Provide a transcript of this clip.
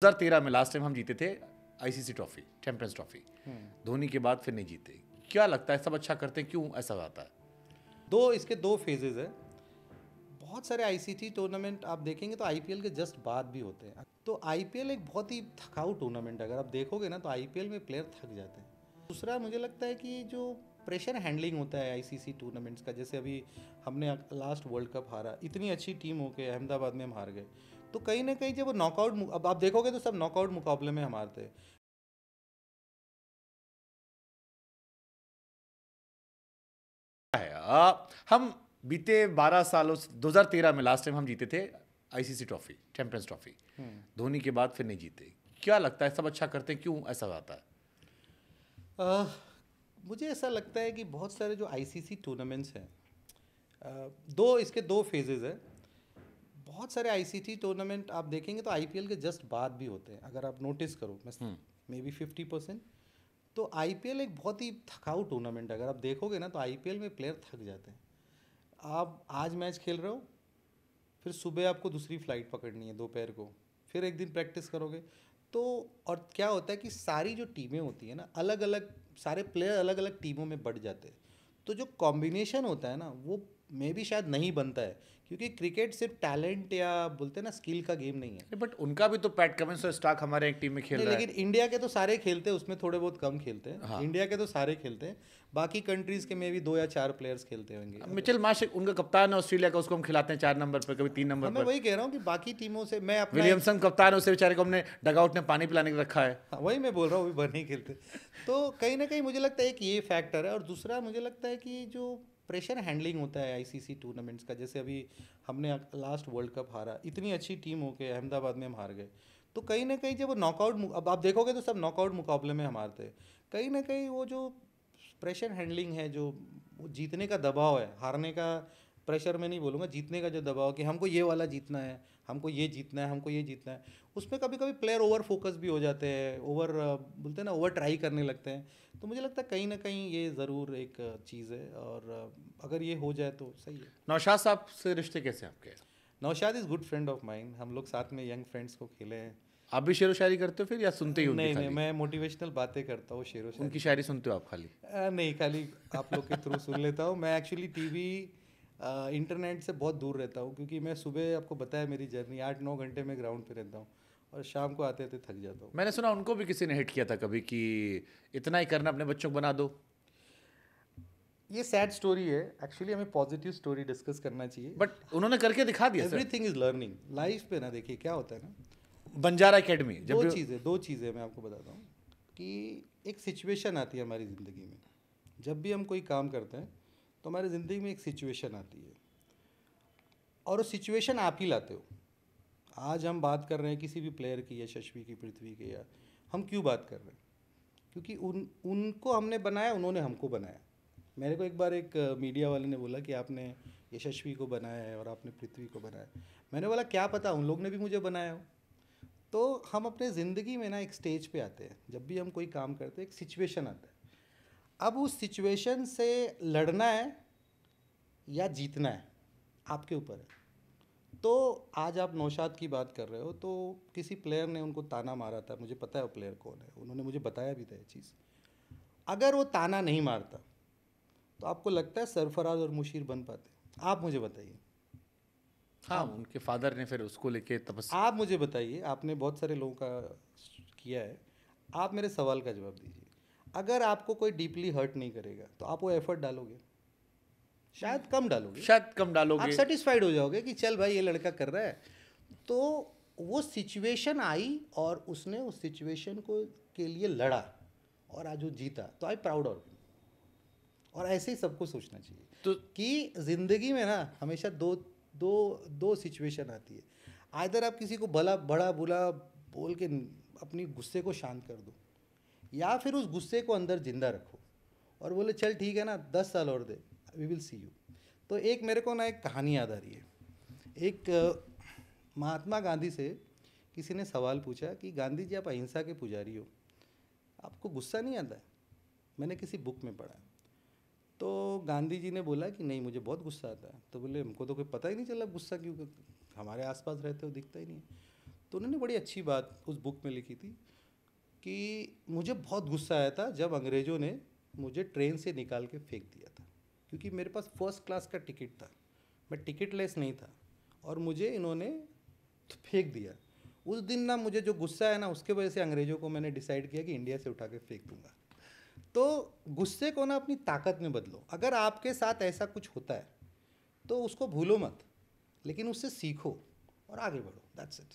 2013 में last time हम जीते थे ICC trophy, champions trophy. Dhoni के बाद फिर नहीं जीते। क्या लगता है सब अच्छा करते हैं, क्यों ऐसा होता है? इसके दो फेजेस है। बहुत सारे आईसीसी टूर्नामेंट आप देखेंगे तो आईपीएल के जस्ट बाद भी होते हैं। तो आईपीएल एक बहुत ही थकाऊ टूर्नामेंट है। अगर आप देखोगे ना तो आईपीएल में प्लेयर थक जाते हैं। दूसरा मुझे लगता है कि जो प्रेशर हैंडलिंग होता है आईसीसी टूर्नामेंट्स का, जैसे अभी हमने लास्ट वर्ल्ड कप हारा, इतनी अच्छी टीम होके अहमदाबाद में हम हार गए। तो कहीं ना कहीं जब वो नॉकआउट, अब आप देखोगे तो सब नॉकआउट मुकाबले में हम हारते हैं। हम बीते 12 सालों से 2013 में लास्ट टाइम हम जीते थे ICC trophy, champions trophy. Dhoni के बाद फिर नहीं जीते। क्या लगता है सब अच्छा करते हैं, क्यों ऐसा होता है? मुझे ऐसा लगता है कि बहुत सारे जो आईसीसी टूर्नामेंट्स हैं, इसके दो फेजेस है। बहुत सारे आईसीसी टूर्नामेंट आप देखेंगे तो आईपीएल के जस्ट बाद भी होते हैं। अगर आप नोटिस करो, मे बी 50%। तो आईपीएल एक बहुत ही थकाऊ टूर्नामेंट है। अगर आप देखोगे ना तो आईपीएल में प्लेयर थक जाते हैं। आप आज मैच खेल रहे हो, फिर सुबह आपको दूसरी फ्लाइट पकड़नी है दोपहर को, फिर एक दिन प्रैक्टिस करोगे। तो और क्या होता है कि सारी जो टीमें होती हैं ना, अलग अलग, सारे प्लेयर अलग अलग टीमों में बढ़ जाते हैं। तो जो कॉम्बिनेशन होता है ना, वो मे भी शायद नहीं बनता है, क्योंकि क्रिकेट सिर्फ टैलेंट या बोलते हैं ना स्किल का गेम नहीं है। बट उनका भी तो पैट कमिंस और स्टार्क हमारे एक टीम में खेल नहीं, रहा लेकिन है। इंडिया के तो सारे खेलते हैं, उसमें थोड़े बहुत कम खेलते हैं। हाँ। इंडिया के तो सारे खेलते हैं। बाकी कंट्रीज के में भी 2 या 4 प्लेयर्स खेलते होंगे। मिचेल मार्श उनका कप्तान है ऑस्ट्रेलिया का, उसको हम खिलाते हैं 4 नंबर पर, कभी 3 नंबर हाँ, मैं पर। वही कह रहा हूँ कि बाकी टीमों से मैं अपना विलियमसन कप्तान है, उसे बेचारे को हमने डगआउट में पानी पिलाने के रखा है। हाँ, वही मैं बोल रहा हूँ, वो भी नहीं खेलते। तो कहीं ना कहीं मुझे लगता है एक ये फैक्टर है। और दूसरा मुझे लगता है कि जो प्रेशर हैंडलिंग होता है आईसीसी टूर्नामेंट्स का, जैसे अभी हमने लास्ट वर्ल्ड कप हारा, इतनी अच्छी टीम होके अहमदाबाद में हम हार गए। तो कहीं ना कहीं जब वो नॉकआउट, अब आप देखोगे तो सब नॉकआउट मुकाबले में हम हारते हैं। कहीं ना कहीं वो जो प्रेशर हैंडलिंग है, जो वो जीतने का दबाव है, हारने का प्रेशर मैं नहीं बोलूँगा, जीतने का जो दबाव कि हमको ये वाला जीतना है, हमको ये जीतना है, हमको ये जीतना है, उसमें कभी कभी प्लेयर ओवर फोकस भी हो जाते हैं, बोलते हैं ना, ओवर ट्राई करने लगते हैं। तो मुझे लगता है कहीं ना कहीं ये ज़रूर एक चीज़ है। और अगर ये हो जाए तो सही है। नौशाद साहब से रिश्ते कैसे हैं आपके? Naushad is good friend of mine. हम लोग साथ में यंग फ्रेंड्स को खेले हैं। आप भी शेर व शायरी करते हो फिर, या सुनते ही उनकी नहीं नहीं, खाली? मैं मोटिवेशनल बातें करता हूँ, शेरों शायरी। उनकी शायरी सुनते हो आप खाली? नहीं, खाली आप लोग के थ्रू सुन लेता हूँ। मैं एक्चुअली टीवी इंटरनेट से बहुत दूर रहता हूँ, क्योंकि मैं सुबह, आपको बताया मेरी जर्नी, 8-9 घंटे में ग्राउंड पे रहता हूँ, और शाम को आते आते थक जाता हूँ। मैंने सुना उनको भी किसी ने हिट किया था कभी कि इतना ही करना, अपने बच्चों को बना दो। ये सैड स्टोरी है। एक्चुअली हमें पॉजिटिव स्टोरी डिस्कस करना चाहिए। बट उन्होंने करके दिखा दिया sir. Everything is learning life पे ना। देखिए क्या होता है ना, बंजारा एकेडमी जब दो चीज़ें मैं आपको बताता हूँ। कि एक सिचुएशन आती है हमारी ज़िंदगी में। जब भी हम कोई काम करते हैं तो हमारी ज़िंदगी में एक सिचुएशन आती है, और वो सिचुएशन आप ही लाते हो। आज हम बात कर रहे हैं किसी भी प्लेयर की, यशस्वी की, पृथ्वी की, या हम क्यों बात कर रहे हैं? क्योंकि उनको हमने बनाया, उन्होंने हमको बनाया। मेरे को एक बार एक मीडिया वाले ने बोला कि आपने यशस्वी को बनाया है और आपने पृथ्वी को बनाया। मैंने बोला क्या पता उन लोग ने भी मुझे बनाया हो। तो हम अपने ज़िंदगी में ना एक स्टेज पे आते हैं, जब भी हम कोई काम करते हैं एक सिचुएशन आता है। अब उस सिचुएशन से लड़ना है या जीतना है, आपके ऊपर है। तो आज आप नौशाद की बात कर रहे हो, तो किसी प्लेयर ने उनको ताना मारा था, मुझे पता है वो प्लेयर कौन है, उन्होंने मुझे बताया भी था ये चीज़। अगर वो ताना नहीं मारता तो आपको लगता है सरफराज और मुशीर बन पाते? आप मुझे बताइए। हाँ, उनके फादर ने फिर उसको लेके तपस्या। आप मुझे बताइए, आपने बहुत सारे लोगों का किया है। आप मेरे सवाल का जवाब दीजिए। अगर आपको कोई डीपली हर्ट नहीं करेगा तो आप वो एफर्ट डालोगे? शायद कम डालोगे। शायद कम आप डालोगे। सेटिस्फाइड हो जाओगे कि चल भाई ये लड़का कर रहा है। तो वो सिचुएशन आई और उसने उस सिचुएशन को के लिए लड़ा, और आज वो जीता, तो आई प्राउड ऑफ हिम। और ऐसे ही सबको सोचना चाहिए तो कि ज़िंदगी में ना हमेशा दो सिचुएशन आती है। आइदर आप किसी को भला बड़ा बुला बोल के अपनी गुस्से को शांत कर दो, या फिर उस गुस्से को अंदर जिंदा रखो और बोले चल ठीक है ना, 10 साल और दे, वी विल सी यू। तो एक मेरे को ना एक कहानी याद आ रही है। एक महात्मा गांधी से किसी ने सवाल पूछा कि गांधी जी, आप अहिंसा के पुजारी हो, आपको गुस्सा नहीं आता है? मैंने किसी बुक में पढ़ा है। तो गांधी जी ने बोला कि नहीं, मुझे बहुत गुस्सा आता है। तो बोले हमको तो कोई पता ही नहीं चला गुस्सा क्यों, हमारे आसपास रहते हो, दिखता ही नहीं। तो उन्होंने बड़ी अच्छी बात उस बुक में लिखी थी कि मुझे बहुत गुस्सा आया था जब अंग्रेज़ों ने मुझे ट्रेन से निकाल के फेंक दिया था, क्योंकि मेरे पास फर्स्ट क्लास का टिकट था, मैं टिकट लेस नहीं था, और मुझे इन्होंने फेंक दिया। उस दिन ना मुझे जो गुस्सा है ना, उसके वजह से अंग्रेज़ों को मैंने डिसाइड किया कि इंडिया से उठा के फेंक दूंगा। तो गुस्से को ना अपनी ताकत में बदलो। अगर आपके साथ ऐसा कुछ होता है तो उसको भूलो मत, लेकिन उससे सीखो और आगे बढ़ो। That's it.